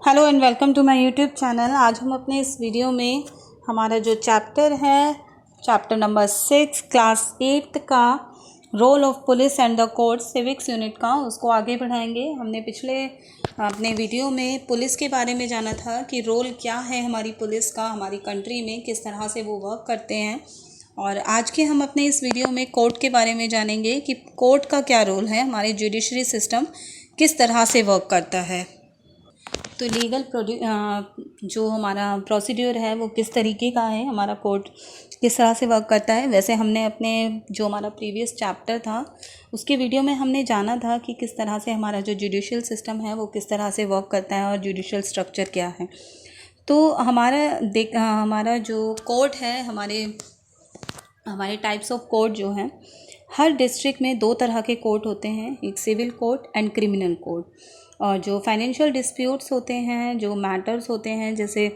Hello and welcome to my YouTube channel. आज हम अपने इस वीडियो में हमारा जो चैप्टर है, चैप्टर नंबर 6 क्लास 8 का role of police and the court civics unit का, उसको आगे बढ़ाएंगे। हमने पिछले अपने वीडियो में पुलिस के बारे में जाना था कि रोल क्या है हमारी पुलिस का हमारी कंट्री में, किस तरह से वो वर्क करते हैं। और आज के हम अपने इस वीडियो में कोर्ट के बारे में जानेंगे कि कोर्ट का क्या रोल है, हमारे जुडिशरी सिस्टम किस तरह से वर्क करता है। तो लीगल जो हमारा प्रोसीड्यूर है वो किस तरीके का है, हमारा कोर्ट किस तरह से वर्क करता है। वैसे हमने अपने जो हमारा प्रीवियस चैप्टर था उसके वीडियो में हमने जाना था कि किस तरह से हमारा जो जुडिशियल सिस्टम है वो किस तरह से वर्क करता है और जुडिशियल स्ट्रक्चर क्या है। तो हमारा जो कोर्ट है, हमारे टाइप्स ऑफ कोर्ट जो हैं, हर डिस्ट्रिक्ट में 2 तरह के कोर्ट होते हैं, एक civil court and criminal court. और जो फाइनेंशियल डिस्प्यूट्स होते हैं, जो मैटर्स होते हैं जैसे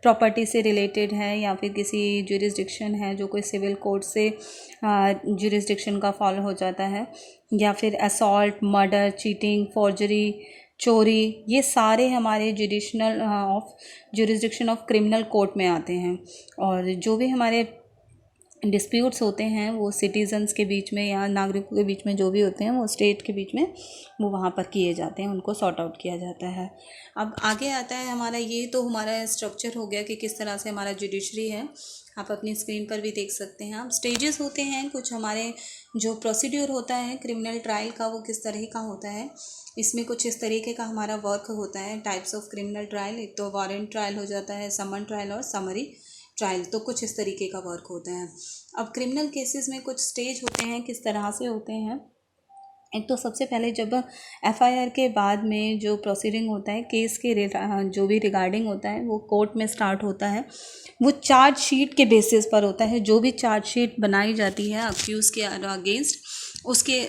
प्रॉपर्टी से रिलेटेड है या फिर किसी जुरिस्डिक्शन है जो कोई सिविल कोर्ट से जुरिस्डिक्शन का फॉलो हो जाता है, या फिर असॉल्ट, मर्डर, चीटिंग, फॉर्जरी, चोरी, ये सारे हमारे जुरिस्डिक्शन ऑफ क्रिमिनल कोर्ट में आते हैं। और जो भी हमारे डिस्प्यूट्स होते हैं वो सिटीजन्स के बीच में या नागरिकों के बीच में जो भी होते हैं वो स्टेट के बीच में वो वहाँ पर किए जाते हैं, उनको सॉर्ट आउट किया जाता है। अब आगे आता है हमारा, ये तो हमारा स्ट्रक्चर हो गया कि किस तरह से हमारा जुडिशरी है। आप अपनी स्क्रीन पर भी देख सकते हैं। अब स्टेजेस होते हैं कुछ, हमारे जो प्रोसीड्यूर होता है क्रिमिनल ट्रायल का वो किस तरह का होता है। इसमें कुछ इस तरीके का हमारा वर्क होता है। टाइप्स ऑफ क्रिमिनल ट्रायल, एक तो वारंट ट्रायल हो जाता है, समन ट्रायल और समरी ट्रायल, तो कुछ इस तरीके का वर्क होता है। अब क्रिमिनल केसेस में कुछ स्टेज होते हैं, किस तरह से होते हैं। एक तो सबसे पहले जब एफआईआर के बाद में जो प्रोसीडिंग होता है केस के जो भी रिगार्डिंग होता है वो कोर्ट में स्टार्ट होता है। वो चार्जशीट के बेसिस पर होता है। जो भी चार्जशीट बनाई जाती है अक्यूज़ के अगेंस्ट, उसके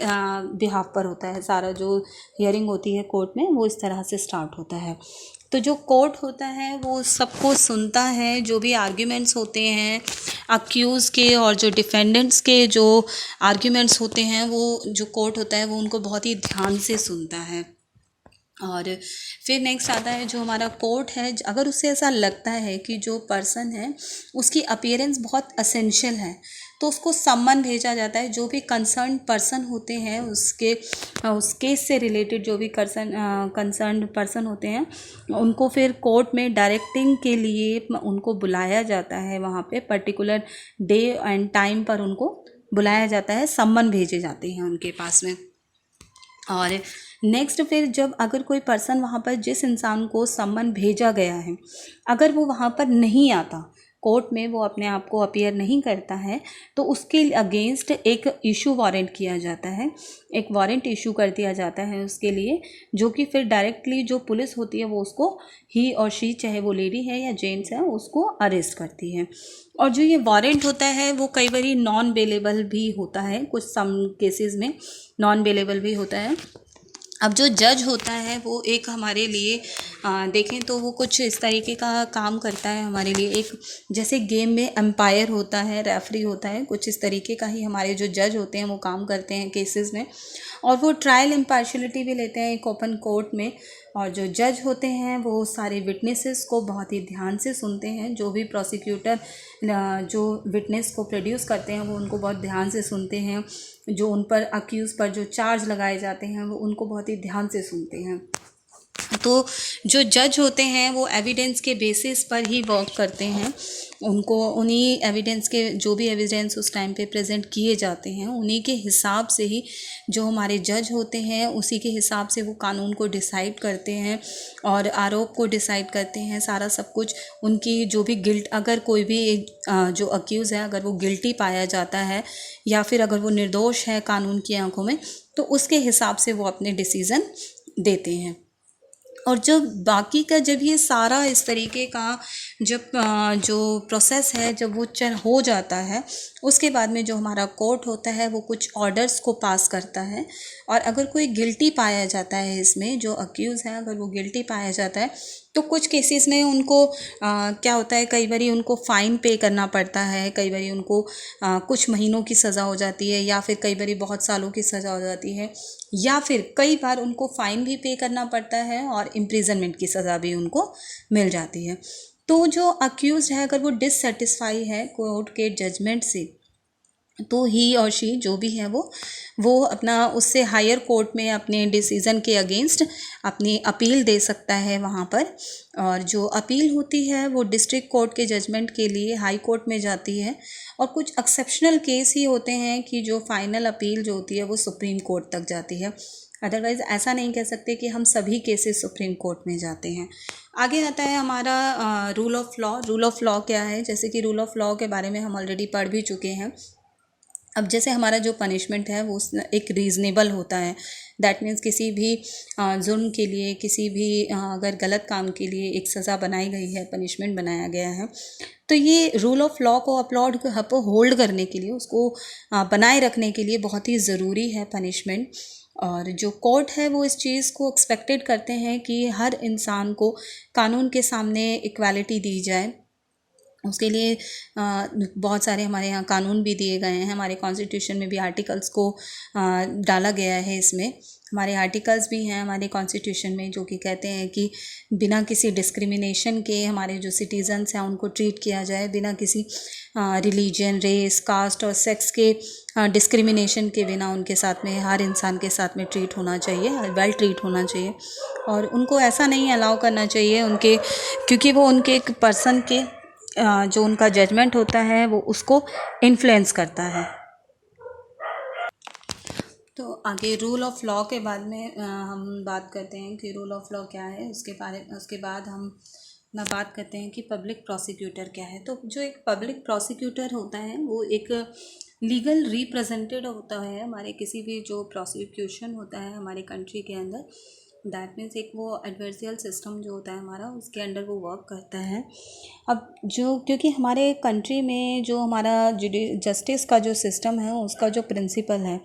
बिहाफ पर होता है। सारा जो हियरिंग होती है कोर्ट में वो इस तरह से स्टार्ट होता है। तो जो कोर्ट होता है वो सबको सुनता है, जो भी आर्ग्यूमेंट्स होते हैं अक्यूज़ के और जो डिफेंडेंट्स के जो आर्ग्यूमेंट्स होते हैं वो जो कोर्ट होता है वो उनको बहुत ही ध्यान से सुनता है। और फिर नेक्स्ट आता है जो हमारा कोर्ट है, अगर उससे ऐसा लगता है कि जो पर्सन है उसकी अपीयरेंस बहुत असेंशियल है तो उसको सम्मन भेजा जाता है। जो भी कंसर्न पर्सन होते हैं उस केस से रिलेटेड जो भी कंसर्न पर्सन होते हैं उनको फिर कोर्ट में डायरेक्टिंग के लिए उनको बुलाया जाता है। वहाँ पे पर्टिकुलर डे एंड टाइम पर उनको बुलाया जाता है, सम्मन भेजे जाते हैं उनके पास में। और नेक्स्ट फिर जब अगर कोई पर्सन वहाँ पर, जिस इंसान को सम्मन भेजा गया है, अगर वो वहाँ पर नहीं आता कोर्ट में, वो अपने आप को अपीयर नहीं करता है, तो उसके अगेंस्ट एक इशू वारंट किया जाता है, एक वारंट इशू कर दिया जाता है उसके लिए, जो कि फिर डायरेक्टली जो पुलिस होती है वो उसको, ही और शी, चाहे वो लेडी है या जेंट्स है, उसको अरेस्ट करती है। और जो ये वारंट होता है वो कई बार नॉन बेलेबल भी होता है, कुछ सम केसेस में नॉन बेलेबल भी होता है। अब जो जज होता है वो एक हमारे लिए देखें तो वो कुछ इस तरीके का काम करता है हमारे लिए। एक जैसे गेम में एम्पायर होता है, रेफरी होता है, कुछ इस तरीके का ही हमारे जो जज होते हैं वो काम करते हैं केसेस में। और वो ट्रायल इम्पार्शियलिटी भी लेते हैं एक ओपन कोर्ट में। और जो जज होते हैं वो सारे विटनेसेस को बहुत ही ध्यान से सुनते हैं। जो भी प्रोसिक्यूटर जो विटनेस को प्रोड्यूस करते हैं वो उनको बहुत ध्यान से सुनते हैं। जो उन पर अक्यूज़ पर जो चार्ज लगाए जाते हैं वो उनको बहुत ही ध्यान से सुनते हैं। तो जो जज होते हैं वो एविडेंस के बेसिस पर ही वर्क करते हैं। उनको उन्हीं एविडेंस के, जो भी एविडेंस उस टाइम पे प्रेजेंट किए जाते हैं उन्हीं के हिसाब से ही जो हमारे जज होते हैं उसी के हिसाब से वो कानून को डिसाइड करते हैं और आरोप को डिसाइड करते हैं। सारा सब कुछ उनकी जो भी गिल्ट, अगर कोई भी जो अक्यूज़ है अगर वो गिल्टी पाया जाता है या फिर अगर वो निर्दोष है कानून की आंखों में, तो उसके हिसाब से वो अपने डिसीज़न देते हैं। और जो बाकी का, जब ये सारा इस तरीके का जब जो प्रोसेस है जब वो चल हो जाता है, उसके बाद में जो हमारा कोर्ट होता है वो कुछ ऑर्डर्स को पास करता है। और अगर कोई गिल्टी पाया जाता है, इसमें जो अक्यूज़ है अगर वो गिल्टी पाया जाता है, तो कुछ केसेस में उनको क्या होता है, कई बारी उनको फ़ाइन पे करना पड़ता है, कई बारी उनको कुछ महीनों की सज़ा हो जाती है, या फिर कई बारी बहुत सालों की सज़ा हो जाती है, या फिर कई बार उनको फ़ाइन भी पे करना पड़ता है और इम्प्रिजनमेंट की सज़ा भी उनको मिल जाती है। तो जो अक्यूज़ड है अगर वो डिससेटिस्फाई है कोर्ट के जजमेंट से, तो ही और शी जो भी है वो अपना उससे हायर कोर्ट में अपने डिसीज़न के अगेंस्ट अपनी अपील दे सकता है वहाँ पर। और जो अपील होती है वो डिस्ट्रिक्ट कोर्ट के जजमेंट के लिए हाई कोर्ट में जाती है। और कुछ एक्सेप्शनल केस ही होते हैं कि जो फाइनल अपील जो होती है वो सुप्रीम कोर्ट तक जाती है। अदरवाइज़ ऐसा नहीं कह सकते कि हम सभी केसेस सुप्रीम कोर्ट में जाते हैं। आगे आता है हमारा rule of law. Rule of law क्या है? जैसे कि रूल ऑफ लॉ के बारे में हम ऑलरेडी पढ़ भी चुके हैं। अब जैसे हमारा जो पनिशमेंट है वो एक रीज़नेबल होता है। दैट मीन्स किसी भी जुर्म के लिए, किसी भी अगर गलत काम के लिए एक सज़ा बनाई गई है, पनिशमेंट बनाया गया है, तो ये रूल ऑफ लॉ को होल्ड करने के लिए, उसको बनाए रखने के लिए बहुत ही ज़रूरी है पनिशमेंट। और जो कोर्ट है वो इस चीज़ को एक्सपेक्टेड करते हैं कि हर इंसान को कानून के सामने इक्वालिटी दी जाए। उसके लिए बहुत सारे हमारे यहाँ कानून भी दिए गए हैं। हमारे कॉन्स्टिट्यूशन में भी आर्टिकल्स को डाला गया है। इसमें हमारे आर्टिकल्स भी हैं हमारे कॉन्स्टिट्यूशन में, जो कि कहते हैं कि बिना किसी डिस्क्रिमिनेशन के हमारे जो सिटीजन्स हैं उनको ट्रीट किया जाए, बिना किसी रिलीजन, रेस, कास्ट और सेक्स के डिस्क्रिमिनेशन के बिना उनके साथ में, हर इंसान के साथ में ट्रीट होना चाहिए, वेल ट्रीट होना चाहिए। और उनको ऐसा नहीं अलाउ करना चाहिए उनके, क्योंकि वो उनके एक पर्सन के जो उनका जजमेंट होता है वो उसको इन्फ्लुएंस करता है। तो आगे रूल ऑफ लॉ के बाद में हम बात करते हैं कि रूल ऑफ लॉ क्या है। उसके बाद हम ना बात करते हैं कि पब्लिक प्रोसिक्यूटर क्या है। तो जो एक पब्लिक प्रोसिक्यूटर होता है वो एक लीगल रिप्रेजेंटेटिव होता है हमारे किसी भी जो प्रोसिक्यूशन होता है हमारे कंट्री के अंदर। दैट मीन्स एक वो एडवर्सियल सिस्टम जो होता है हमारा, उसके अंडर वो वर्क करता है। अब जो, क्योंकि हमारे कंट्री में जो हमारा जस्टिस का जो सिस्टम है उसका जो प्रिंसिपल है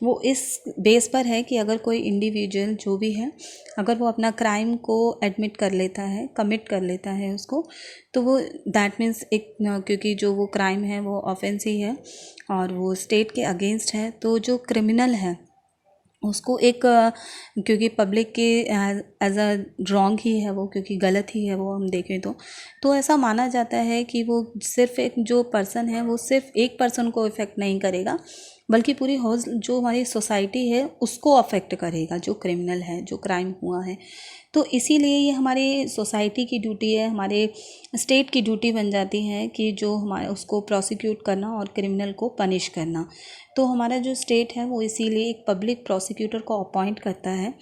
वो इस बेस पर है कि अगर कोई इंडिविजुअल जो भी है, अगर वो अपना क्राइम को एडमिट कर लेता है, कमिट कर लेता है उसको, तो वो दैट मीन्स एक, क्योंकि जो वो क्राइम है वो ऑफेंस ही है और वो स्टेट के अगेंस्ट है, तो जो क्रिमिनल है उसको एक क्योंकि पब्लिक के एज अ रॉन्ग ही है वो, क्योंकि गलत ही है वो, हम देखें तो ऐसा माना जाता है कि वो सिर्फ एक जो पर्सन है वो सिर्फ एक पर्सन को इफ़ेक्ट नहीं करेगा, बल्कि पूरी जो हमारी सोसाइटी है उसको अफेक्ट करेगा, जो क्रिमिनल है, जो क्राइम हुआ है। तो इसीलिए ये हमारी सोसाइटी की ड्यूटी है, हमारे स्टेट की ड्यूटी बन जाती है कि जो हमारे उसको प्रोसिक्यूट करना और क्रिमिनल को पनिश करना। तो हमारा जो स्टेट है वो इसीलिए एक पब्लिक प्रोसिक्यूटर को अपॉइंट करता है।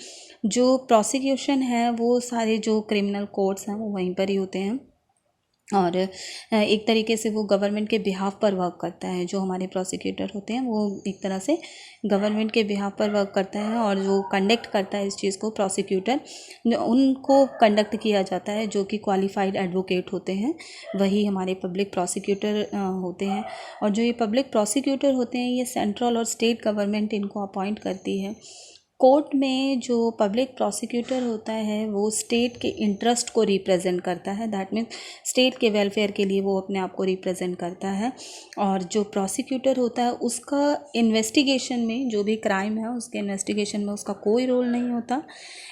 जो प्रोसिक्यूशन है वो सारे जो क्रिमिनल कोर्ट्स हैं वो वहीं पर ही होते हैं और एक तरीके से वो गवर्नमेंट के बिहाफ पर वर्क करता है। जो हमारे प्रोसिक्यूटर होते हैं वो एक तरह से गवर्नमेंट के बिहाफ पर वर्क करता है और जो कंडक्ट करता है इस चीज़ को प्रोसिक्यूटर, उनको कंडक्ट किया जाता है जो कि क्वालिफाइड एडवोकेट होते हैं, वही हमारे पब्लिक प्रोसिक्यूटर होते हैं। और जो ये पब्लिक प्रोसिक्यूटर होते हैं ये सेंट्रल और स्टेट गवर्नमेंट इनको अपॉइंट करती है। कोर्ट में जो पब्लिक प्रोसिक्यूटर होता है वो स्टेट के इंटरेस्ट को रिप्रेजेंट करता है। दैट मीन्स स्टेट के वेलफेयर के लिए वो अपने आप को रिप्रेजेंट करता है। और जो प्रोसिक्यूटर होता है उसका इन्वेस्टिगेशन में, जो भी क्राइम है उसके इन्वेस्टिगेशन में उसका कोई रोल नहीं होता।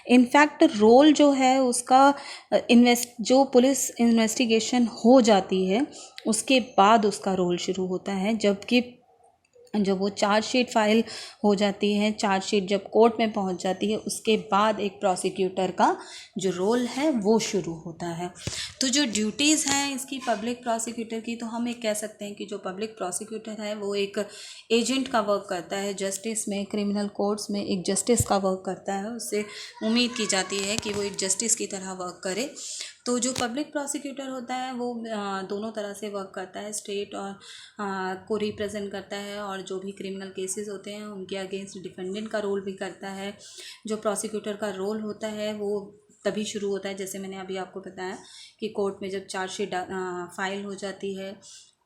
इनफैक्ट रोल जो है उसका जो पुलिस इन्वेस्टिगेशन हो जाती है उसके बाद उसका रोल शुरू होता है, जबकि जब वो चार्जशीट फाइल हो जाती है, चार्जशीट जब कोर्ट में पहुंच जाती है, उसके बाद एक प्रोसिक्यूटर का जो रोल है वो शुरू होता है। तो जो ड्यूटीज़ हैं इसकी पब्लिक प्रोसिक्यूटर की, तो हम एक कह सकते हैं कि जो पब्लिक प्रोसिक्यूटर है वो एक एजेंट का वर्क करता है जस्टिस में, क्रिमिनल कोर्ट्स में एक जस्टिस का वर्क करता है। उससे उम्मीद की जाती है कि वो एक जस्टिस की तरह वर्क करे। तो जो पब्लिक प्रोसिक्यूटर होता है वो दोनों तरह से वर्क करता है, स्टेट और को रिप्रेजेंट करता है और जो भी क्रिमिनल केसेस होते हैं उनके अगेंस्ट डिफेंडेंट का रोल भी करता है। जो प्रोसिक्यूटर का रोल होता है वो तभी शुरू होता है। जैसे मैंने अभी आपको बताया कि कोर्ट में जब चार्जशीट फाइल हो जाती है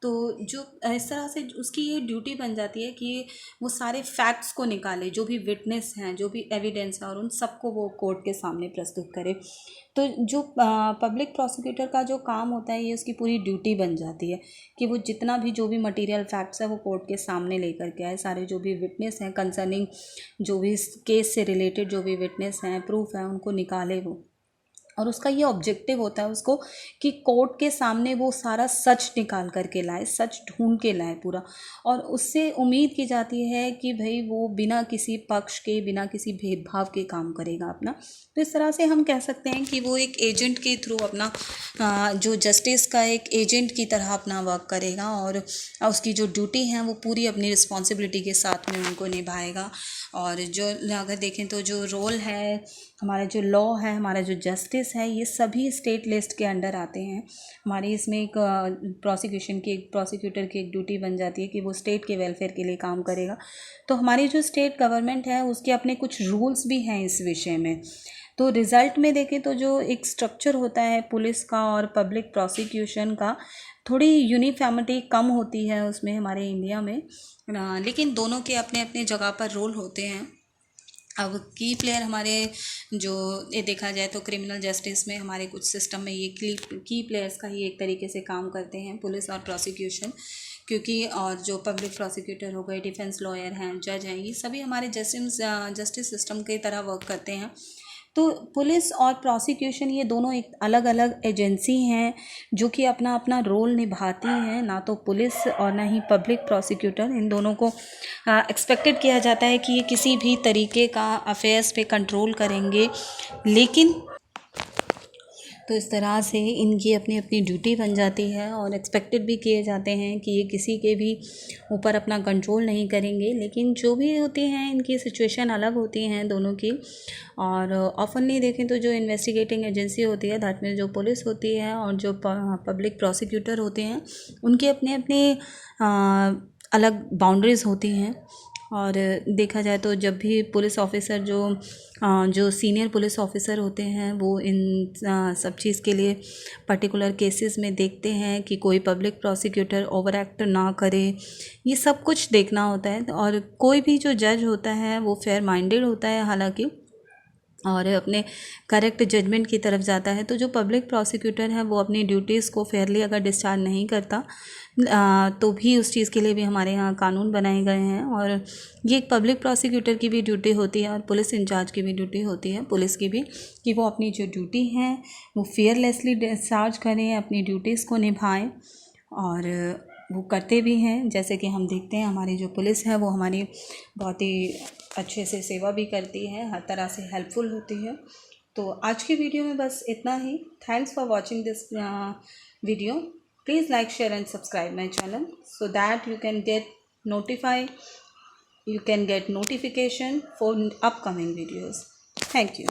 तो जो इस तरह से उसकी ये ड्यूटी बन जाती है कि वो सारे फैक्ट्स को निकाले, जो भी विटनेस हैं, जो भी एविडेंस है, और उन सबको वो कोर्ट के सामने प्रस्तुत करे। तो जो पब्लिक प्रोसिक्यूटर का जो काम होता है, ये उसकी पूरी ड्यूटी बन जाती है कि वो जितना भी जो भी मटेरियल फैक्ट्स है वो कोर्ट के सामने लेकर के आए। सारे जो भी विटनेस हैं कंसर्निंग जो भी केस से रिलेटेड जो भी विटनेस हैं, प्रूफ है, उनको निकाले वो। और उसका ये ऑब्जेक्टिव होता है उसको कि कोर्ट के सामने वो सारा सच निकाल करके लाए, सच ढूंढ के लाए पूरा। और उससे उम्मीद की जाती है कि भाई वो बिना किसी पक्ष के, बिना किसी भेदभाव के काम करेगा अपना। तो इस तरह से हम कह सकते हैं कि वो एक एजेंट के थ्रू अपना जो जस्टिस का एक एजेंट की तरह अपना वर्क करेगा, और उसकी जो ड्यूटी है वो पूरी अपनी रिस्पॉन्सिबिलिटी के साथ में उनको निभाएगा। और जो अगर देखें तो जो रोल है हमारा, जो लॉ है, हमारा जो जस्टिस है, ये सभी स्टेट लिस्ट के अंडर आते हैं। हमारी इसमें एक प्रोसिक्यूटर की एक ड्यूटी बन जाती है कि वो स्टेट के वेलफेयर के लिए काम करेगा। तो हमारी जो स्टेट गवर्नमेंट है उसके अपने कुछ रूल्स भी हैं इस विषय में। तो रिज़ल्ट में देखें तो जो एक स्ट्रक्चर होता है पुलिस का और पब्लिक प्रोसिक्यूशन का, थोड़ी यूनिफॉर्मिटी कम होती है उसमें हमारे इंडिया में, लेकिन दोनों के अपने अपने जगह पर रोल होते हैं। अब की प्लेयर हमारे जो ये देखा जाए तो क्रिमिनल जस्टिस में हमारे कुछ सिस्टम में ये की प्लेयर्स का ही एक तरीके से काम करते हैं, पुलिस और प्रोसिक्यूशन। क्योंकि और जो पब्लिक प्रोसिक्यूटर हो गए, डिफेंस लॉयर हैं, जज हैं, ये सभी हमारे जस्टिस सिस्टम की तरह वर्क करते हैं। तो पुलिस और प्रोसिक्यूशन ये दोनों एक अलग अलग एजेंसी हैं जो कि अपना अपना रोल निभाती हैं। ना तो पुलिस और ना ही पब्लिक प्रोसिक्यूटर, इन दोनों को एक्सपेक्टेड किया जाता है कि ये किसी भी तरीके का अफेयर्स पे कंट्रोल करेंगे, लेकिन तो इस तरह से इनकी अपनी अपनी ड्यूटी बन जाती है और एक्सपेक्टेड भी किए जाते हैं कि ये किसी के भी ऊपर अपना कंट्रोल नहीं करेंगे। लेकिन जो भी होती हैं इनकी सिचुएशन अलग होती हैं दोनों की। और ऑफनली देखें तो जो इन्वेस्टिगेटिंग एजेंसी होती है, दैट में जो पुलिस होती है और जो पब्लिक प्रोसिक्यूटर होते हैं, उनके अपने अपने अलग बाउंड्रीज़ होती हैं। और देखा जाए तो जब भी पुलिस ऑफिसर जो सीनियर पुलिस ऑफिसर होते हैं वो इन सब चीज़ के लिए पर्टिकुलर केसेस में देखते हैं कि कोई पब्लिक प्रोसिक्यूटर ओवर एक्ट ना करे, ये सब कुछ देखना होता है। और कोई भी जो जज होता है वो फेयर माइंडेड होता है हालांकि, और अपने करेक्ट जजमेंट की तरफ जाता है। तो जो पब्लिक प्रोसिक्यूटर है वो अपनी ड्यूटीज़ को फेयरली अगर डिस्चार्ज नहीं करता तो भी उस चीज़ के लिए भी हमारे यहाँ कानून बनाए गए हैं। और ये एक पब्लिक प्रोसिक्यूटर की भी ड्यूटी होती है और पुलिस इंचार्ज की भी ड्यूटी होती है, पुलिस की भी, कि वो अपनी जो ड्यूटी है वो फेयरलेसली डिस्चार्ज करें, अपनी ड्यूटीज़ को निभाएं। और वो करते भी हैं। जैसे कि हम देखते हैं हमारी जो पुलिस है वो हमारी बहुत ही अच्छे से सेवा भी करती है, हर तरह से हेल्पफुल होती है। तो आज की वीडियो में बस इतना ही। Thanks for watching this video. Please like, share and subscribe my channel so that you can get notification for upcoming videos. Thank you.